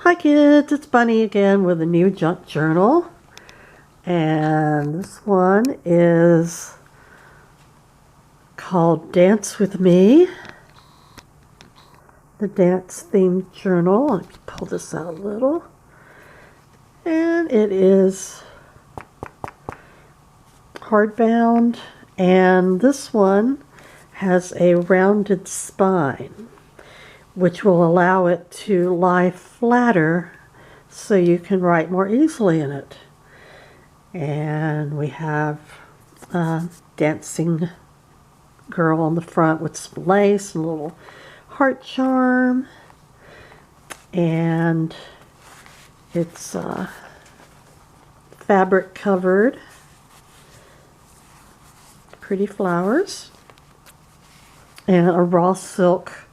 Hi kids, it's Bunny again with a new junk journal, and this one is called Dance With Me, the dance themed journal. Let me pull this out a little, and it is hardbound, and this one has a rounded spine, which will allow it to lie flatter so you can write more easily in it. And we have a dancing girl on the front with some lace and a little heart charm, and it's fabric covered, pretty flowers, and a raw silk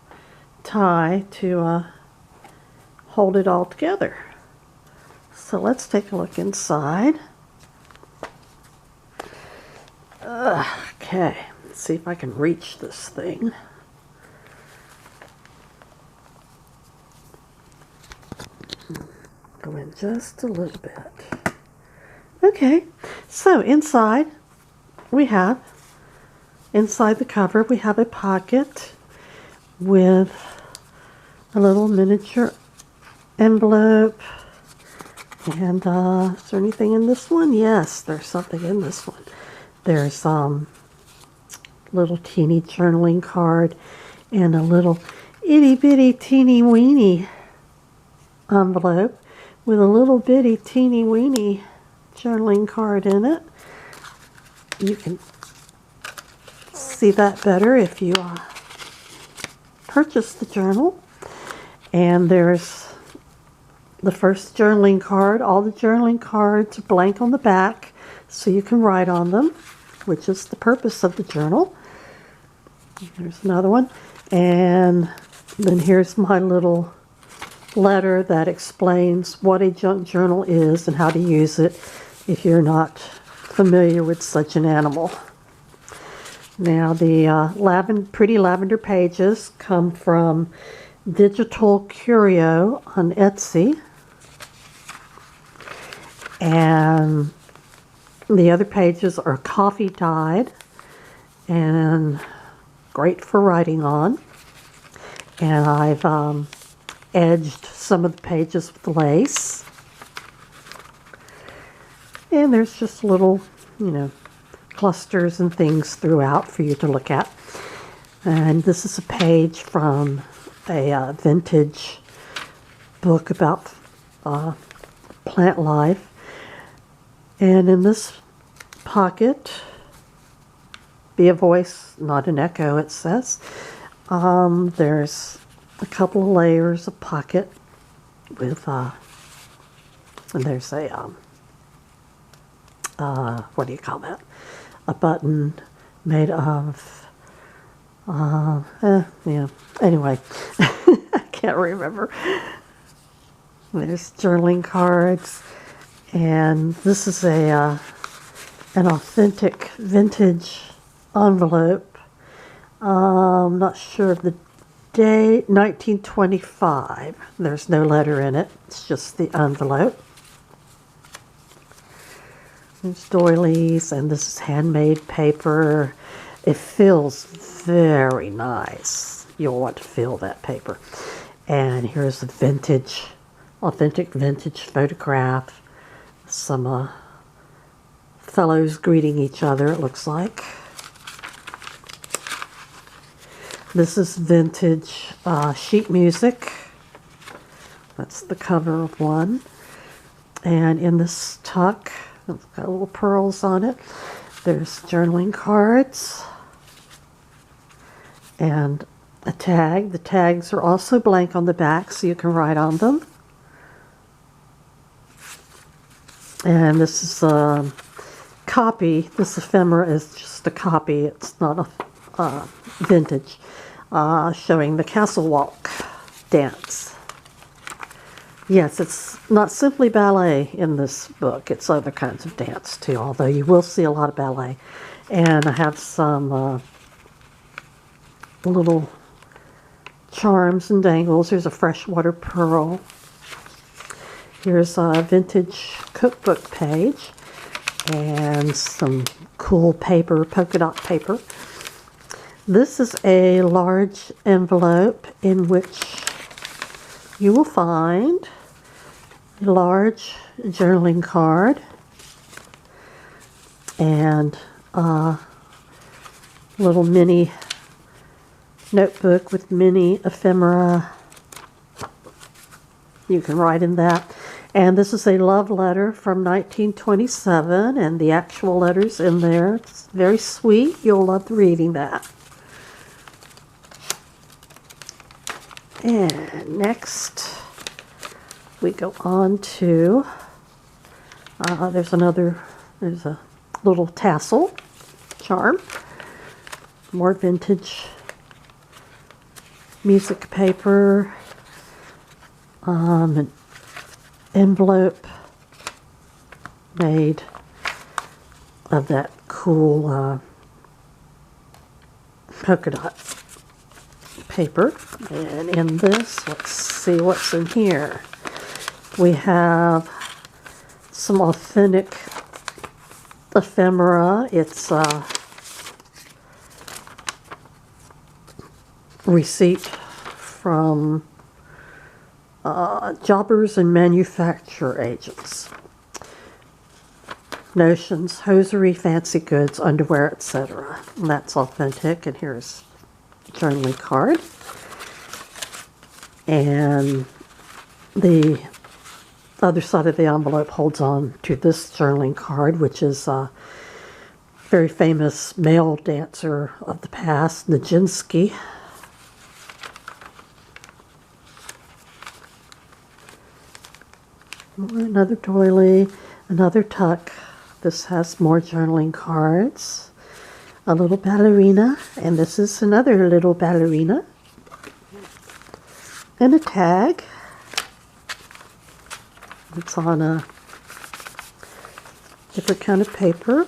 tie to hold it all together. So let's take a look inside. Okay, let's see if I can reach this thing. Go in just a little bit. Okay, so inside the cover we have a pocket with a little miniature envelope. And is there anything in this one? Yes, there's something in this one. There's little teeny journaling card and a little itty bitty teeny weeny envelope with a little bitty teeny weeny journaling card in it. You can see that better if you purchase the journal. And there's the first journaling card. All the journaling cards are blank on the back so you can write on them, which is the purpose of the journal. There's another one, and then here's my little letter that explains what a junk journal is and how to use it if you're not familiar with such an animal. Now the pretty lavender pages come from Digital Curio on Etsy, and the other pages are coffee dyed and great for writing on. And I've edged some of the pages with lace. And there's just little, clusters and things throughout for you to look at. And this is a page from a vintage book about plant life. And in this pocket, be a voice, not an echo, it says. There's a couple of layers of pocket with, and there's a, what do you call that? A button made of, yeah, anyway, I can't remember. There's journaling cards, and this is an authentic vintage envelope. I'm not sure of the date, 1925. There's no letter in it, it's just the envelope. There's doilies, and this is handmade paper. It feels very nice. You'll want to feel that paper. And here's a authentic vintage photograph. Some fellows greeting each other, it looks like. This is vintage sheet music. That's the cover of one. And in this tuck, it's got little pearls on it. There's journaling cards and a tag. The tags are also blank on the back so you can write on them. And this is a copy. This ephemera is just a copy. It's not a vintage. Showing the Castle Walk dance. Yes, it's not simply ballet in this book. It's other kinds of dance too, although you will see a lot of ballet. And I have some little charms and dangles. Here's a freshwater pearl. Here's a vintage cookbook page and some cool paper, polka dot paper. This is a large envelope in which you will find a large journaling card and a little mini notebook with mini ephemera. You can write in that. And this is a love letter from 1927, and the actual letter's in there. It's very sweet. You'll love reading that. And next, we go on to, there's a little tassel charm. More vintage music paper. An envelope made of that cool polka dot paper. And in this, let's see what's in here. We have some authentic ephemera. It's a receipt from jobbers and manufacturer agents. Notions, hosiery, fancy goods, underwear, etc. And that's authentic. And here's a journaling card. And the other side of the envelope holds on to this journaling card, which is a very famous male dancer of the past, Nijinsky. Another doily, another tuck. This has more journaling cards. A little ballerina, and this is another little ballerina. And a tag. It's on a different kind of paper.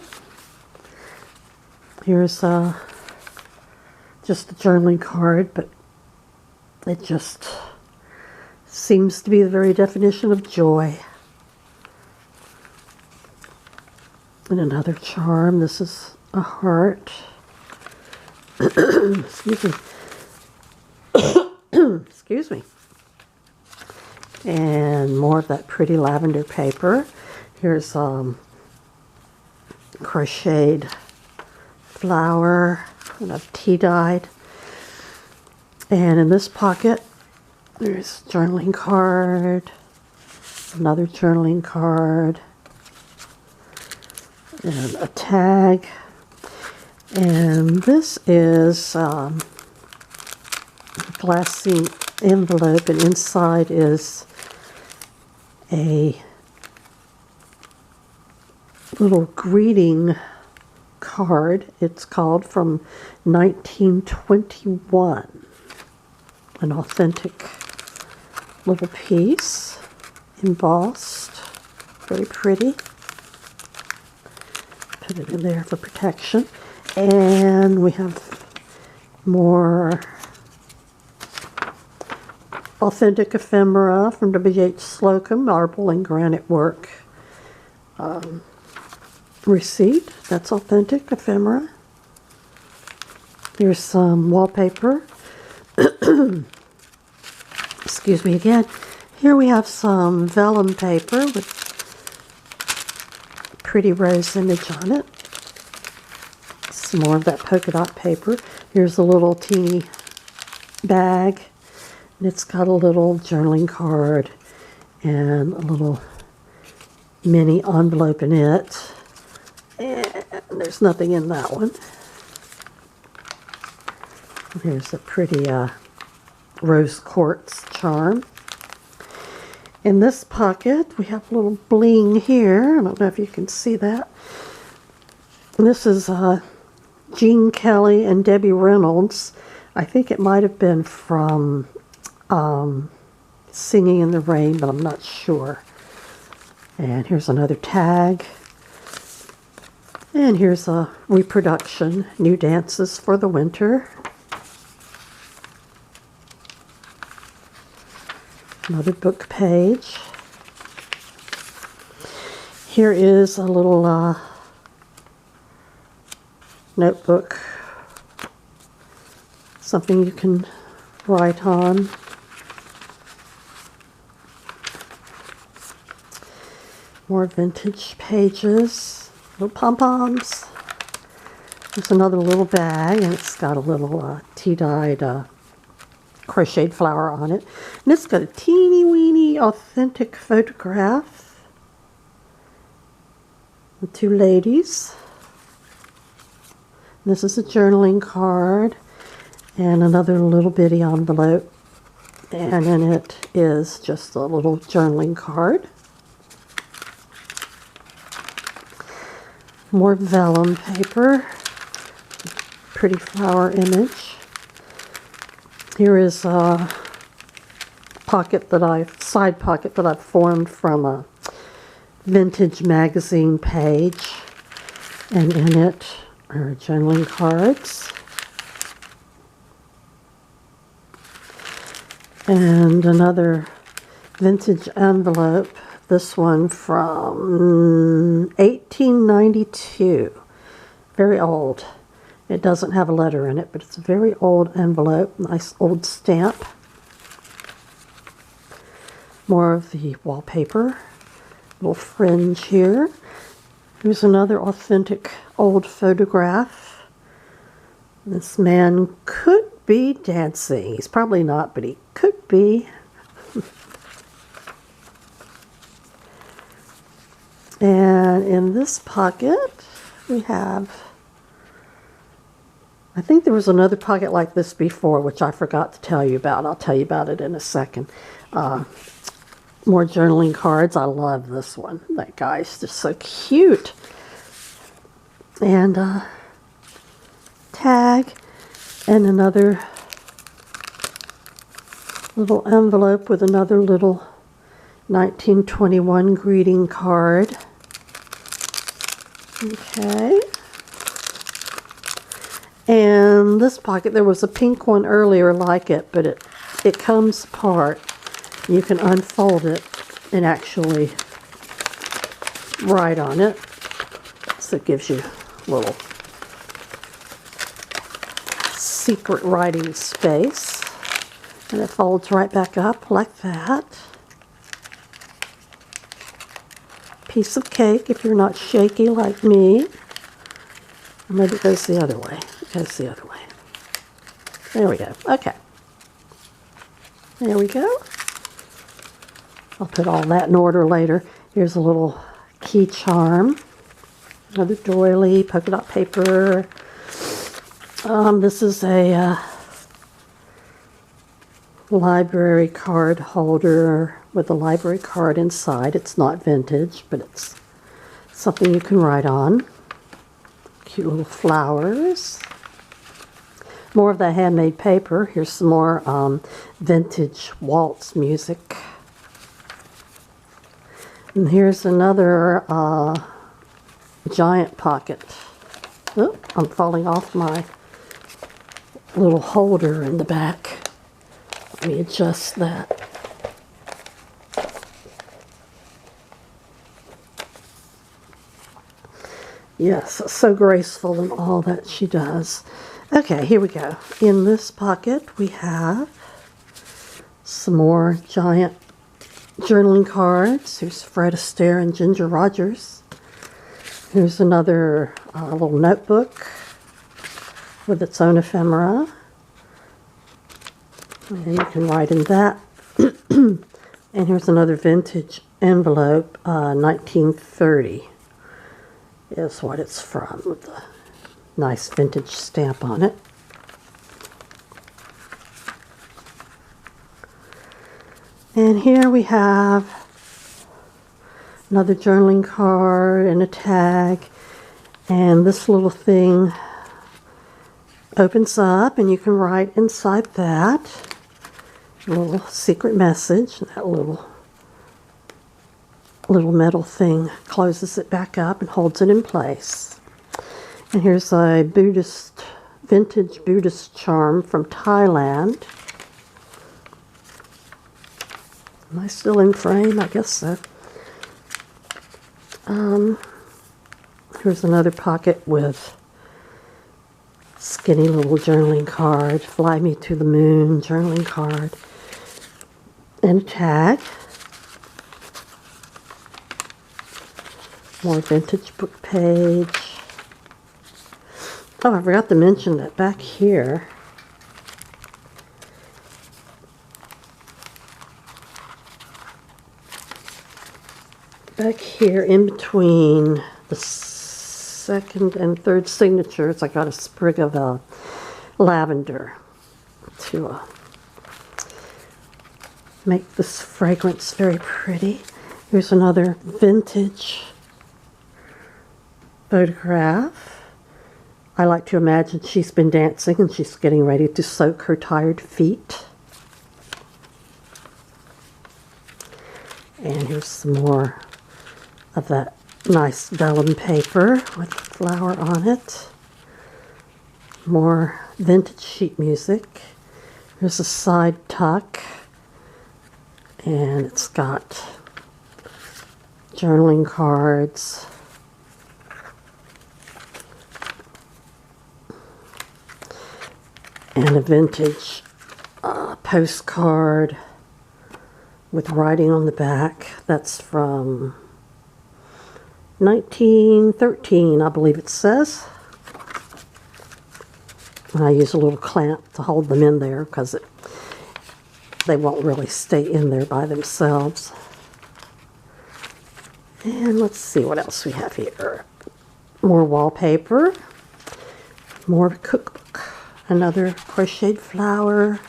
Here's just a journaling card, but it just seems to be the very definition of joy. And another charm. This is a heart. Excuse me. Excuse me. And more of that pretty lavender paper. Here's crocheted flower, and I've tea-dyed. And in this pocket, there's a journaling card, another journaling card, and a tag. And this is a glassine envelope, and inside is a little greeting card. It's called from 1921. An authentic little piece, embossed, very pretty. Put it in there for protection. And we have more authentic ephemera from W.H. Slocum, marble and granite work. Receipt, that's authentic ephemera. Here's some wallpaper. Excuse me again. Here we have some vellum paper with a pretty rose image on it. Some more of that polka dot paper. Here's a little teeny bag, and it's got a little journaling card and a little mini envelope in it. And there's nothing in that one. Here's a pretty rose quartz charm. In this pocket, we have a little bling here. I don't know if you can see that. And this is Gene Kelly and Debbie Reynolds. I think it might have been from Singing in the Rain, but I'm not sure. And here's another tag. And here's a reproduction, New Dances for the Winter. Another book page. Here is a little notebook, something you can write on. More vintage pages, little pom-poms. There's another little bag, and it's got a little tea-dyed crocheted flower on it. And it's got a teeny-weeny authentic photograph. The two ladies. This is a journaling card and another little bitty envelope. And in it is just a little journaling card. More vellum paper. Pretty flower image. Here is a pocket that side pocket that I've formed from a vintage magazine page. And in it are journaling cards. And another vintage envelope. This one from 1892. Very old. It doesn't have a letter in it, but it's a very old envelope. Nice old stamp. More of the wallpaper. Little fringe here. Here's another authentic old photograph. This man could be dancing. He's probably not, but he could be. And in this pocket, we have, I think there was another pocket like this before, which I forgot to tell you about. I'll tell you about it in a second. More journaling cards. I love this one. That guy's just so cute. And tag and another little envelope with another little 1921 greeting card. Okay. And this pocket, there was a pink one earlier like it, but it comes apart. You can unfold it and actually write on it. So it gives you a little secret writing space. And it folds right back up like that. Piece of cake if you're not shaky like me. Or maybe it goes the other way. It goes the other way. There we go. Okay. There we go. I'll put all that in order later. Here's a little key charm. Another doily, polka dot paper. This is a library card holder with a library card inside. It's not vintage, but it's something you can write on. Cute little flowers. More of that handmade paper. Here's some more vintage waltz music. And here's another giant pocket. Oh, I'm falling off my little holder in the back. Let me adjust that. Yes, so graceful in all that she does. Okay, here we go. In this pocket we have some more giant journaling cards. Here's Fred Astaire and Ginger Rogers. Here's another little notebook with its own ephemera. And you can write in that. And here's another vintage envelope, 1930 is what it's from, with the nice vintage stamp on it. And here we have another journaling card and a tag. And this little thing opens up and you can write inside that a little secret message. That little metal thing closes it back up and holds it in place. And here's a vintage Buddhist charm from Thailand. Am I still in frame? I guess so. Here's another pocket with skinny little journaling card, Fly Me to the Moon journaling card, and a tag. More vintage book page. Oh, I forgot to mention that back here, in between the second and third signatures, I got a sprig of lavender to make this fragrance very pretty. Here's another vintage photograph. I like to imagine she's been dancing and she's getting ready to soak her tired feet. And here's some more of that nice vellum paper with the flower on it. More vintage sheet music. Here's a side tuck. And it's got journaling cards. And a vintage postcard with writing on the back. That's from 1913, I believe it says. And I use a little clamp to hold them in there because they won't really stay in there by themselves. And let's see what else we have here. More wallpaper. More cookbook. Another crocheted flower.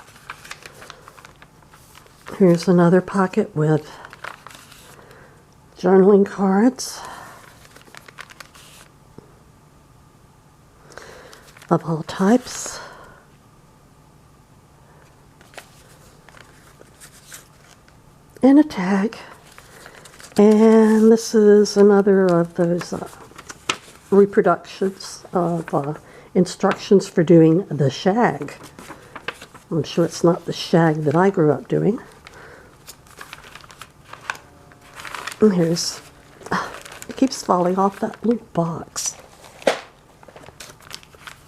Here's another pocket with journaling cards of all types. And a tag. And this is another of those reproductions of instructions for doing the shag. I'm sure it's not the shag that I grew up doing. And here's, it keeps falling off that blue box.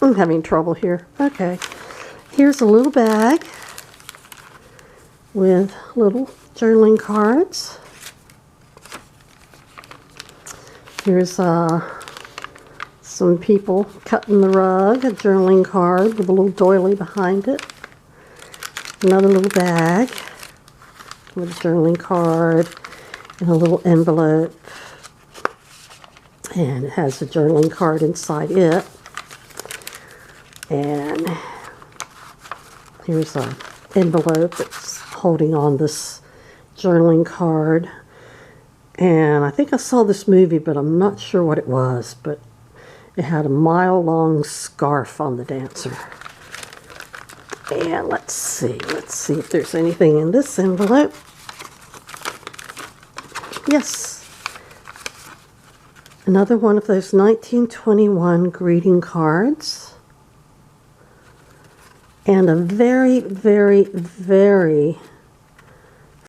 I'm having trouble here. Okay. Here's a little bag with little journaling cards. Here's some people cutting the rug, a journaling card with a little doily behind it. Another little bag with a journaling card and a little envelope. And it has a journaling card inside it. And here's an envelope that's holding on this journaling card. And I think I saw this movie, but I'm not sure what it was. But it had a mile-long scarf on the dancer. And let's see if there's anything in this envelope. Yes. Another one of those 1921 greeting cards. And a very, very, very